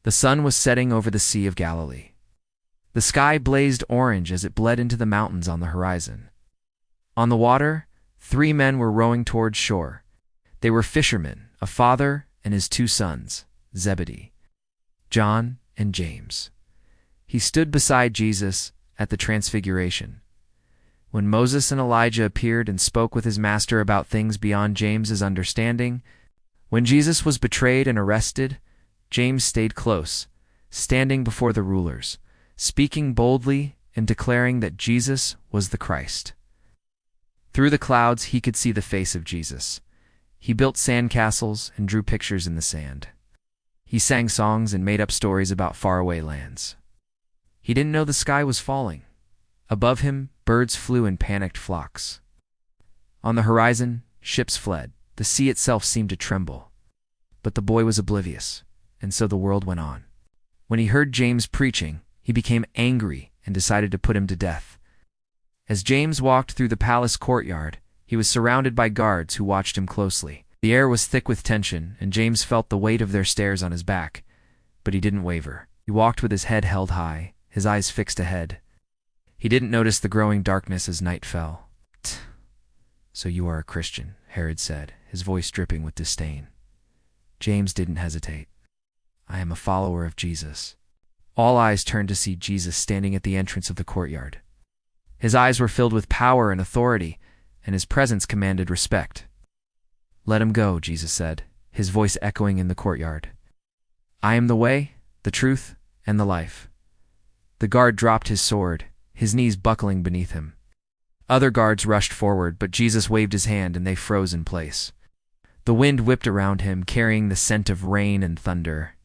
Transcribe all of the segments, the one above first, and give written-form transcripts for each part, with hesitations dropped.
The sun was setting over the Sea of Galilee. The sky blazed orange as it bled into the mountains on the horizon. On the water, 3 men were rowing towards shore. They were fishermen, a father and his 2 sons, Zebedee, John and James. He stood beside Jesus at the Transfiguration. When Moses and Elijah appeared and spoke with his master about things beyond James's understanding, when Jesus was betrayed and arrested, James stayed close, standing before the rulers, speaking boldly and declaring that Jesus was the Christ. Through the clouds he could see the face of Jesus. He built sandcastles and drew pictures in the sand. He sang songs and made up stories about faraway lands. He didn't know the sky was falling. Above him, birds flew in panicked flocks. On the horizon, ships fled. The sea itself seemed to tremble. But the boy was oblivious, and so the world went on. When he heard James preaching, he became angry and decided to put him to death. As James walked through the palace courtyard, he was surrounded by guards who watched him closely. The air was thick with tension, and James felt the weight of their stares on his back. But he didn't waver. He walked with his head held high, his eyes fixed ahead. He didn't notice the growing darkness as night fell. "So you are a Christian," Herod said, his voice dripping with disdain. James didn't hesitate. "I am a follower of Jesus." All eyes turned to see Jesus standing at the entrance of the courtyard. His eyes were filled with power and authority, and his presence commanded respect. "Let him go," Jesus said, his voice echoing in the courtyard. "I am the way, the truth, and the life." The guard dropped his sword, his knees buckling beneath him. Other guards rushed forward, but Jesus waved his hand and they froze in place. The wind whipped around him, carrying the scent of rain and thunder.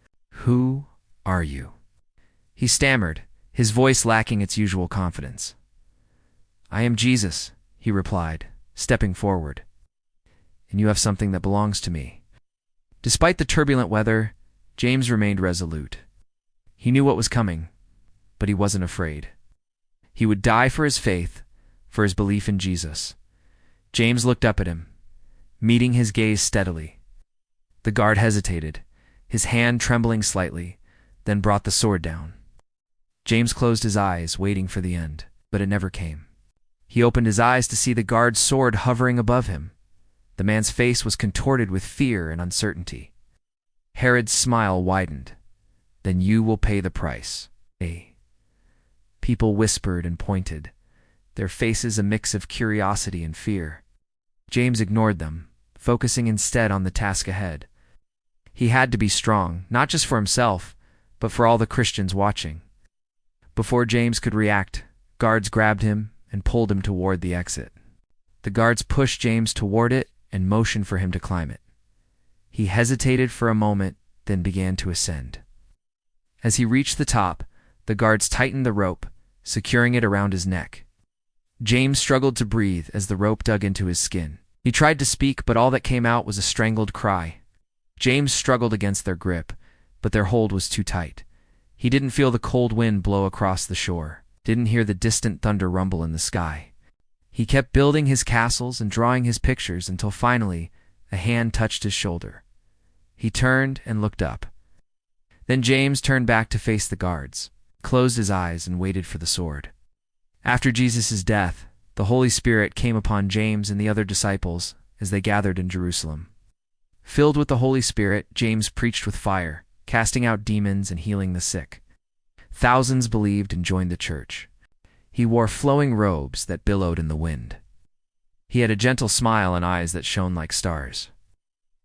"Who are you?" He stammered, his voice lacking its usual confidence. "I am Jesus," he replied, stepping forward. "And you have something that belongs to me." Despite the turbulent weather, James remained resolute. He knew what was coming, but he wasn't afraid. He would die for his faith, for his belief in Jesus. James looked up at him, meeting his gaze steadily. The guard hesitated, his hand trembling slightly, then brought the sword down. James closed his eyes, waiting for the end, but it never came. He opened his eyes to see the guard's sword hovering above him. The man's face was contorted with fear and uncertainty. Herod's smile widened. "Then you will pay the price." People whispered and pointed, their faces a mix of curiosity and fear. James ignored them, focusing instead on the task ahead. He had to be strong, not just for himself, but for all the Christians watching. Before James could react, guards grabbed him and pulled him toward the exit. The guards pushed James toward it and motioned for him to climb it. He hesitated for a moment, then began to ascend. As he reached the top, the guards tightened the rope, securing it around his neck. James struggled to breathe as the rope dug into his skin. He tried to speak, but all that came out was a strangled cry. James struggled against their grip, but their hold was too tight. He didn't feel the cold wind blow across the shore, didn't hear the distant thunder rumble in the sky. He kept building his castles and drawing his pictures until finally a hand touched his shoulder. He turned and looked up. Then James turned back to face the guards, closed his eyes, and waited for the sword. After Jesus' death, the Holy Spirit came upon James and the other disciples as they gathered in Jerusalem. Filled with the Holy Spirit, James preached with fire, casting out demons and healing the sick. Thousands believed and joined the church. He wore flowing robes that billowed in the wind. He had a gentle smile and eyes that shone like stars.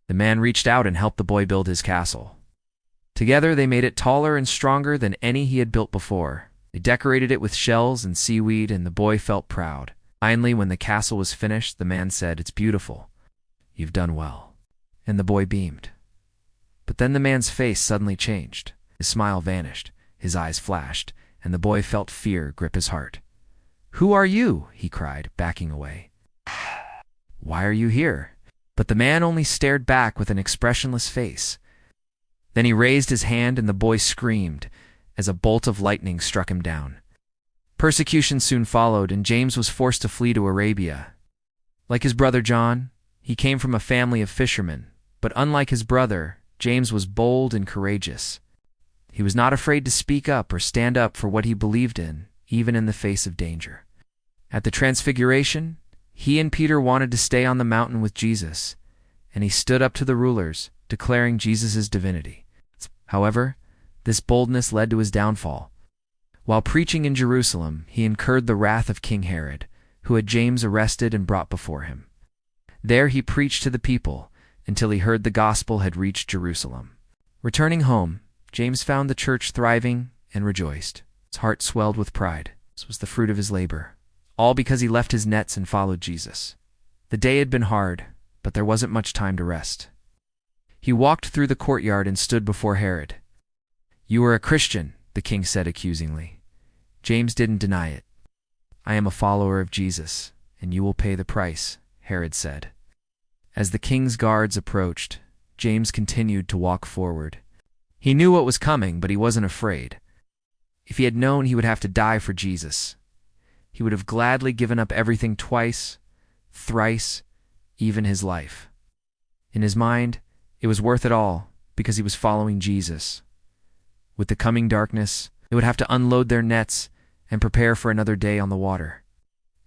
The man reached out and helped the boy build his castle. Together they made it taller and stronger than any he had built before. They decorated it with shells and seaweed, and the boy felt proud. Finally, when the castle was finished, the man said, "It's beautiful. You've done well." And the boy beamed. But then the man's face suddenly changed. His smile vanished, his eyes flashed, and the boy felt fear grip his heart. "Who are you?" he cried, backing away. "Why are you here?" But the man only stared back with an expressionless face. Then he raised his hand and the boy screamed as a bolt of lightning struck him down. Persecution soon followed, and James was forced to flee to Arabia. Like his brother John, he came from a family of fishermen, but unlike his brother, James was bold and courageous. He was not afraid to speak up or stand up for what he believed in, even in the face of danger. At the Transfiguration, he and Peter wanted to stay on the mountain with Jesus, and he stood up to the rulers, declaring Jesus' divinity. However, this boldness led to his downfall. While preaching in Jerusalem, he incurred the wrath of King Herod, who had James arrested and brought before him. There he preached to the people until he heard the gospel had reached Jerusalem. Returning home, James found the church thriving and rejoiced. His heart swelled with pride. This was the fruit of his labor, all because he left his nets and followed Jesus. The day had been hard, but there wasn't much time to rest. He walked through the courtyard and stood before Herod. "You are a Christian," the king said accusingly. James didn't deny it. "I am a follower of Jesus, and you will pay the price," Herod said. As the king's guards approached, James continued to walk forward. He knew what was coming, but he wasn't afraid. If he had known he would have to die for Jesus, he would have gladly given up everything twice, thrice, even his life. In his mind, it was worth it all because he was following Jesus. With the coming darkness, they would have to unload their nets and prepare for another day on the water.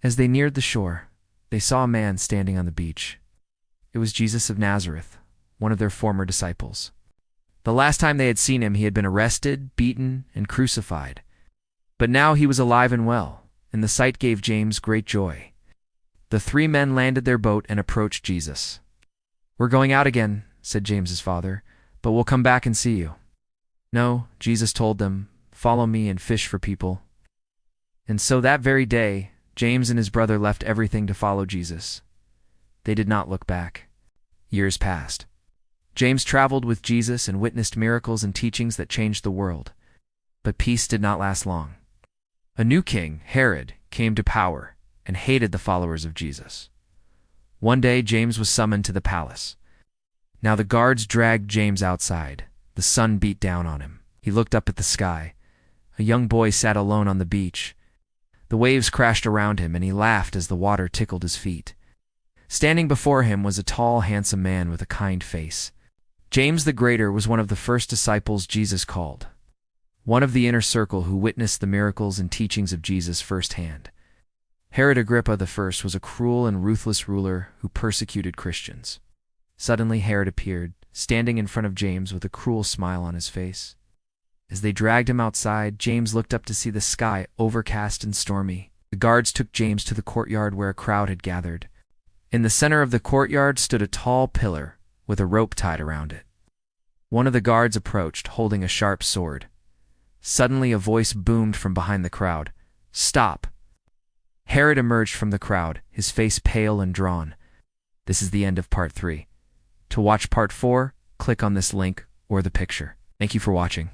As they neared the shore, they saw a man standing on the beach. It was Jesus of Nazareth, one of their former disciples. The last time they had seen him, he had been arrested, beaten, and crucified. But now he was alive and well, and the sight gave James great joy. The three men landed their boat and approached Jesus. "We're going out again," said James's father, "but we'll come back and see you." "No," Jesus told them, "follow me and fish for people." And so that very day, James and his brother left everything to follow Jesus. They did not look back. Years passed. James traveled with Jesus and witnessed miracles and teachings that changed the world. But peace did not last long. A new king, Herod, came to power and hated the followers of Jesus. One day, James was summoned to the palace. Now the guards dragged James outside. The sun beat down on him. He looked up at the sky. A young boy sat alone on the beach. The waves crashed around him, and he laughed as the water tickled his feet. Standing before him was a tall, handsome man with a kind face. James the Greater was one of the first disciples Jesus called, one of the inner circle who witnessed the miracles and teachings of Jesus firsthand. Herod Agrippa I was a cruel and ruthless ruler who persecuted Christians. Suddenly Herod appeared, standing in front of James with a cruel smile on his face. As they dragged him outside, James looked up to see the sky overcast and stormy. The guards took James to the courtyard where a crowd had gathered. In the center of the courtyard stood a tall pillar with a rope tied around it. One of the guards approached, holding a sharp sword. Suddenly a voice boomed from behind the crowd. "Stop!" Herod emerged from the crowd, his face pale and drawn. This is the end of part 3. To watch part 4, click on this link or the picture. Thank you for watching.